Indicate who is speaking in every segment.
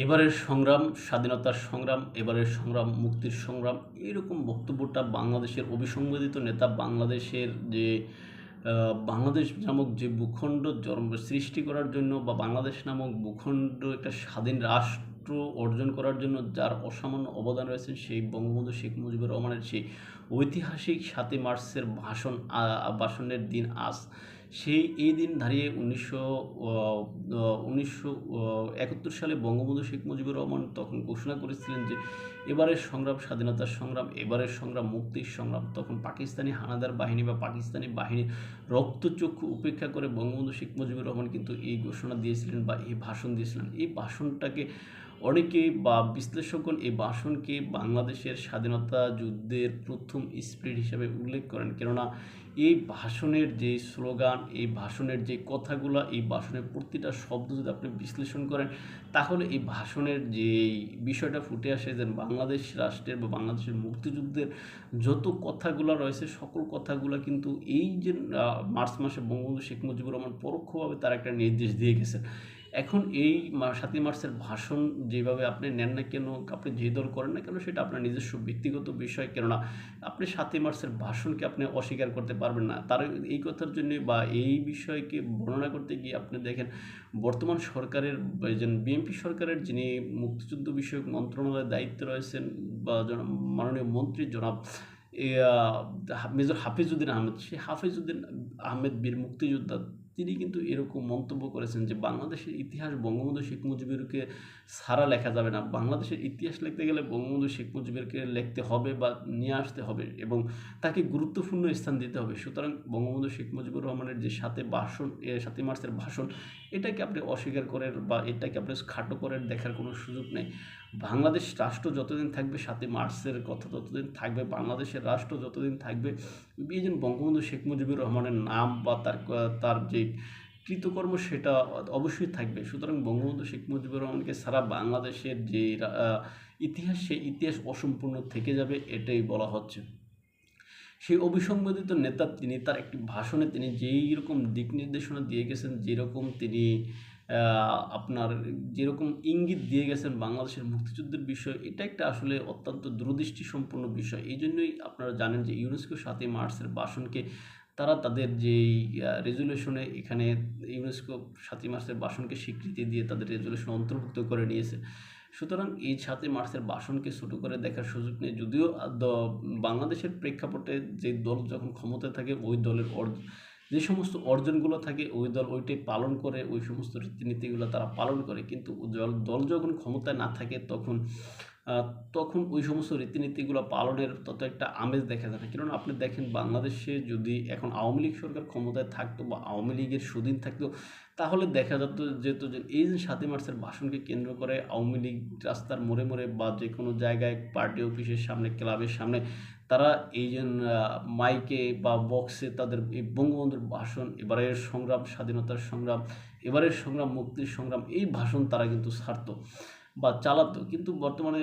Speaker 1: এবারের সংগ্রাম স্বাধীনতার সংগ্রাম, এবারের সংগ্রাম মুক্তির সংগ্রাম, এরকম বক্তব্যটা বাংলাদেশের অবিসংবাদিত নেতা বাংলাদেশের যে বাংলাদেশ নামক যে ভূখণ্ড সৃষ্টি করার জন্য বা বাংলাদেশ নামক ভূখণ্ড একটা স্বাধীন রাষ্ট্র অর্জন করার জন্য যার অসামান্য অবদান রয়েছে সেই বঙ্গবন্ধু শেখ মুজিবুর রহমানের সেই ঐতিহাসিক ৭ই মার্চের ভাষণের দিন আজ। এই দিন দাঁড়িয়ে ১৯৭১ সালে বঙ্গবন্ধু শেখ মুজিবুর রহমান তখন ঘোষণা করেছিলেন যে এবারের সংগ্রাম স্বাধীনতার সংগ্রাম, এবারের সংগ্রাম মুক্তির সংগ্রাম। তখন পাকিস্তানি হানাদার বাহিনী বা পাকিস্তানি বাহিনীর রক্তচক্ষু উপেক্ষা করে বঙ্গবন্ধু শেখ মুজিবুর রহমান কিন্তু এই ঘোষণা দিয়েছিলেন বা এই ভাষণ দিয়েছিলেন। এই ভাষণটাকে অনেকেই বা বিশ্লেষকগণ এই ভাষণকে বাংলাদেশের স্বাধীনতা যুদ্ধের প্রথম স্পিরিট হিসাবে উল্লেখ করেন। কেননা এই ভাষণের যে স্লোগান, এই ভাষণের যে কথাগুলো, এই ভাষণের প্রতিটা শব্দ যদি আপনি বিশ্লেষণ করেন তাহলে এই ভাষণের যে বিষয়টা ফুটে আসে যে বাংলাদেশ রাষ্ট্রের বা বাংলাদেশের মুক্তিযুদ্ধের যত কথাগুলো রয়েছে সকল কথাগুলো কিন্তু এই যে মার্চ মাসে বঙ্গবন্ধু শেখ মুজিবুর রহমান পরোক্ষভাবে তার একটা নির্দেশ দিয়ে গেছেন। এখন এই ৭ই মার্চের ভাষণ যেভাবে আপনি নেন না কেন, আপনি যে দল করেন না কেন, সেটা আপনার নিজস্ব ব্যক্তিগত বিষয়। কেননা আপনি 7ই মার্চের ভাষণকে আপনি অস্বীকার করতে পারবেন না। তার এই কথার জন্য বা এই বিষয়কে বর্ণনা করতে গিয়ে আপনি দেখেন বর্তমান সরকারের বিএনপি সরকারের যিনি মুক্তিযুদ্ধ বিষয়ক মন্ত্রণালয়ের দায়িত্বে রয়েছেন বা মাননীয় মন্ত্রী জনাব মেজর হাফিজউদ্দিন আহমেদ, সেই হাফিজউদ্দিন আহমেদ বীর মুক্তিযোদ্ধা তিনি কিন্তু এরকম মন্তব্য করেছেন যে বাংলাদেশের ইতিহাস বঙ্গবন্ধু শেখ মুজিবুরকে ছাড়া লেখা যাবে না। বাংলাদেশের ইতিহাস লিখতে গেলে বঙ্গবন্ধু শেখ মুজিবুরকে লিখতে হবে বা নিয়ে আসতে হবে এবং তাকে গুরুত্বপূর্ণ স্থান দিতে হবে। সুতরাং বঙ্গবন্ধু শেখ মুজিবুর রহমানের যে ৭ই মার্চের ভাষণ, এটাকে আপনি অস্বীকার করেন বা এটাকে আপনি খাটো করে দেখার কোনো সুযোগ নেই। বাংলাদেশ রাষ্ট্র যতদিন থাকবে ৭ই মার্চের কথা ততদিন থাকবে, বাংলাদেশের রাষ্ট্র যতদিন থাকবে এই যে বঙ্গবন্ধু শেখ মুজিবুর রহমানের নাম বা তার যে কৃতকর্ম সেটা অবশ্যই থাকবে। সুতরাং বঙ্গবন্ধু শেখ মুজিবুর রহমানকে ছাড়া বাংলাদেশের যে ইতিহাস, সেই ইতিহাস অসম্পূর্ণ থেকে যাবে, এটাই বলা হচ্ছে। সেই অবিসংবাদিত নেতা তিনি তার একটি ভাষণে তিনি যেই রকম দিক নির্দেশনা দিয়ে গেছেন, যেরকম তিনি আপনার যেরকম ইঙ্গিত দিয়ে গেছেন বাংলাদেশের মুক্তিযুদ্ধের বিষয়, এটা একটা আসলে অত্যন্ত দূরদৃষ্টি সম্পন্ন বিষয়। এই জন্যই আপনারা জানেন যে ইউনেস্কো ৭ই মার্চের ভাষণকে তারা তাদের যেই রেজুলেশনে এখানে ইউনেস্কো ৭ই মার্চের ভাষণকে স্বীকৃতি দিয়ে তাদের রেজুলেশনে অন্তর্ভুক্ত করে নিয়েছে। সুতরাং এই ৭ই মার্চের ভাষণকে ছোটো করে দেখার সুযোগ নেই। যদিও বাংলাদেশের প্রেক্ষাপটে যে দল যখন ক্ষমতায় থাকে ওই দলের যে সমস্ত অর্জনগুলো থাকে ওই দল ওইটাই পালন করে, ওই সমস্ত রীতিনীতিগুলো তারা পালন করে। কিন্তু দল যখন ক্ষমতায় না থাকে তখন তখন ওই সমস্ত রীতিনীতিগুলো পালনের তত একটা আমেজ দেখা যায় না। কেননা আপনি দেখেন বাংলাদেশে যদি এখন আওয়ামী লীগ সরকার ক্ষমতায় থাকতো বা আওয়ামী লীগের সুদিন থাকতো তাহলে দেখা যেত যে এই যে ৭ই মার্চের ভাষণকে কেন্দ্র করে আওয়ামী লীগ রাস্তার মোড়ে মোড়ে বা যে কোনো জায়গায় পার্টি অফিসের সামনে, ক্লাবের সামনে তারা এই যে মাইকে বা বক্সে তাদের এই বঙ্গবন্ধুর ভাষণ, এবারের সংগ্রাম স্বাধীনতার সংগ্রাম, এবারের সংগ্রাম মুক্তির সংগ্রাম, এই ভাষণ তারা কিন্তু ছাড়তো বা চালাতো। কিন্তু বর্তমানে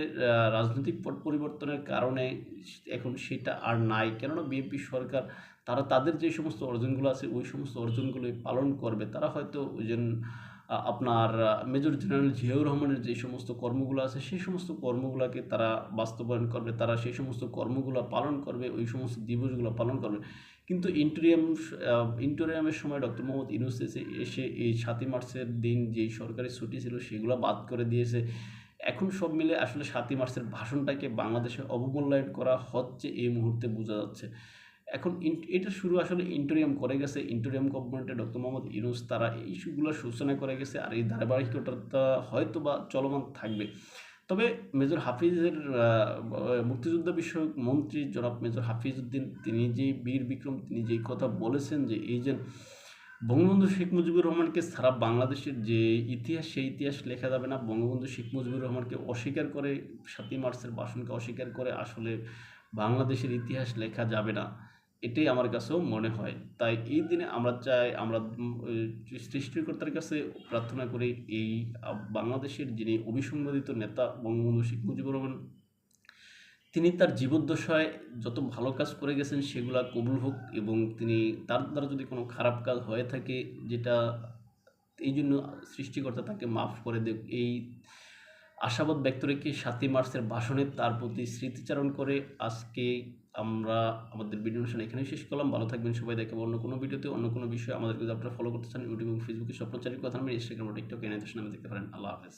Speaker 1: রাজনৈতিক পট পরিবর্তনের কারণে এখন সেটা আর নাই। কেননা বিএনপি সরকার তারা তাদের যে সমস্ত অর্জনগুলো আছে ওই সমস্ত অর্জনগুলোই পালন করবে। তারা হয়তো ওই যে আপনার মেজর জেনারেল জিয়াউর রহমানের যে সমস্ত কর্মগুলো আছে সেই সমস্ত কর্মগুলোকে তারা বাস্তবায়ন করবে, তারা সেই সমস্ত কর্মগুলো পালন করবে, ওই সমস্ত দিবসগুলো পালন করবে। কিন্তু ইন্টেরিয়ামের সময় ডক্টর মোহাম্মদ ইউনূস এসে এই ৭ই মার্চের দিন যেই সরকারি ছুটি ছিল সেগুলো বাদ করে দিয়েছে। এখন সব মিলে আসলে ৭ই মার্চের ভাষণটাকে বাংলাদেশে অবমূল্যায়ন করা হচ্ছে এই মুহূর্তে বোঝা যাচ্ছে। এখন এটা শুরু আসলে ইন্টেরিয়াম করে গেছে, ইন্টেরিয়াম গভর্নমেন্টে ডক্টর মোহাম্মদ ইউনূস তারা এই ইস্যুগুলো সূচনা করে গেছে, আর এই ধারাবাহিকতা হয়তো বা চলমান থাকবে। তবে মেজর হাফিজের মুক্তিযোদ্ধা বিষয়ক মন্ত্রী জনাব মেজর হাফিজউদ্দিন তিনি যে বীর বিক্রম, তিনি যেই কথা বলেছেন যে এই যে বঙ্গবন্ধু শেখ মুজিবুর রহমানকে ছাড়া বাংলাদেশের যে ইতিহাস সেই ইতিহাস লেখা যাবে না। বঙ্গবন্ধু শেখ মুজিবুর রহমানকে অস্বীকার করে ৭ই মার্চের ভাষণকে অস্বীকার করে আসলে বাংলাদেশের ইতিহাস লেখা যাবে না, এটাই আমার কাছেও মনে হয়। তাই এই দিনে আমরা চাই, আমরা সৃষ্টিকর্তার কাছে প্রার্থনা করি এই বাংলাদেশের যিনি অবিসংবাদিত নেতা বঙ্গবন্ধু শেখ মুজিবুর রহমান তিনি তার জীবদ্দশায় যত ভালো কাজ করে গেছেন সেগুলা কবুল হোক এবং তিনি তার দ্বারা যদি কোনো খারাপ কাজ হয়ে থাকে যেটা এই জন্য সৃষ্টিকর্তা তাকে মাফ করে দেখ, এই আশাবাদ ব্যক্ত রেখে ৭ই মার্চের ভাষণে তার প্রতি স্মৃতিচারণ করে আজকে আমরা আমাদের ভিডিও অনুষ্ঠান এখানেই শেষ করলাম। ভালো থাকবেন সবাই। দেখাবো অন্য কোনো ভিডিওতে, অন্য কোনো বিষয়ে। আমাদেরকে যদি আপনারা ফলো করতে চান ইউটিউব এবং ফেসবুকে স্বপ্নচারীর কথা নামে, ইনস্টাগ্রাম ও টিকটকে এনায়েত হোসেন নামে দেখতে পারেন। আল্লাহ হাফেজ।